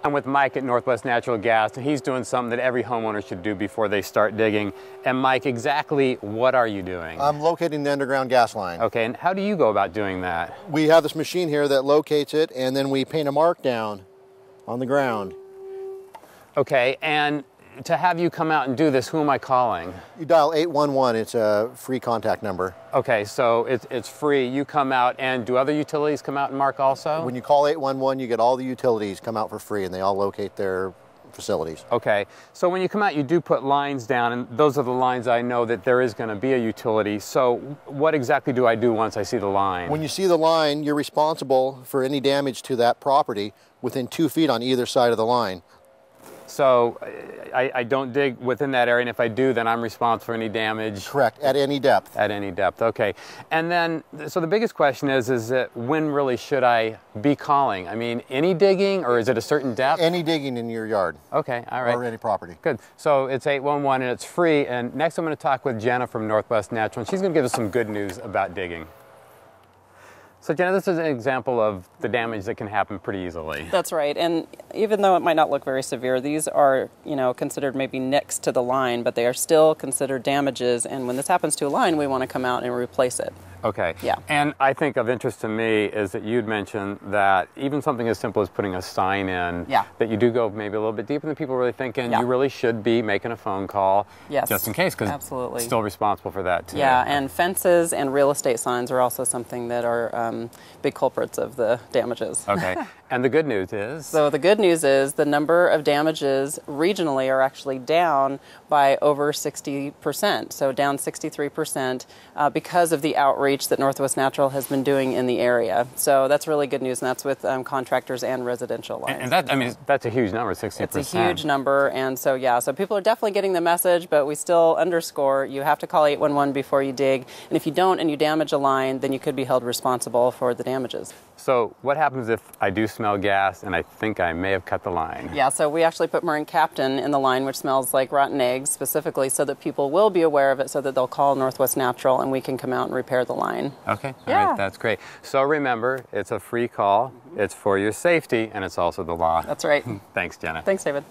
I'm with Mike at Northwest Natural Gas, and he's doing something that every homeowner should do before they start digging. And Mike, exactly what are you doing? I'm locating the underground gas line. Okay, and how do you go about doing that? We have this machine here that locates it, and then we paint a mark down on the ground. Okay, and to have you come out and do this, who am I calling? You dial 811, it's a free contact number. Okay, so it's free. You come out, and do other utilities come out and mark also? When you call 811, you get all the utilities come out for free, and they all locate their facilities. Okay, so when you come out, you do put lines down, and those are the lines I know that there is going to be a utility. So what exactly do I do once I see the line? When you see the line, you're responsible for any damage to that property within 2 feet on either side of the line. So I don't dig within that area, and if I do, then I'm responsible for any damage? Correct, at any depth. At any depth, okay. And then, so the biggest question is that when really should I be calling? I mean, any digging, or is it a certain depth? Any digging in your yard. Okay, all right. Or any property. Good. So it's 811 and it's free, and next I'm going to talk with Jenna from Northwest Natural, and she's going to give us some good news about digging. So Jenna, this is an example of the damage that can happen pretty easily. That's right, and even though it might not look very severe, these are, considered maybe next to the line, but they are still considered damages, and when this happens to a line, we want to come out and replace it. Okay. Yeah. And I think of interest to me is that you'd mentioned that even something as simple as putting a sign in, yeah, that you do go maybe a little bit deeper than people really thinking. Yeah. You really should be making a phone call, yes, just in case, because absolutely, still responsible for that too. Yeah, and fences and real estate signs are also something that are big culprits of the damages. Okay. And the good news is? So the good news is the number of damages regionally are actually down by over 60%, so down 63% because of the outreach that Northwest Natural has been doing in the area. So that's really good news, and that's with contractors and residential lines. And that, I mean, that's a huge number, 60%. It's a huge number, and so yeah, so people are definitely getting the message, but we still underscore you have to call 811 before you dig, and if you don't and you damage a line, then you could be held responsible for the damages. So what happens if I do smell gas and I think I may have cut the line? Yeah, so we actually put Marin Captain in the line, which smells like rotten eggs, specifically so that people will be aware of it, so that they'll call Northwest Natural and we can come out and repair the line. Okay, yeah. All right, that's great. So remember, it's a free call, it's for your safety, and it's also the law. That's right. Thanks, Jenna. Thanks, David.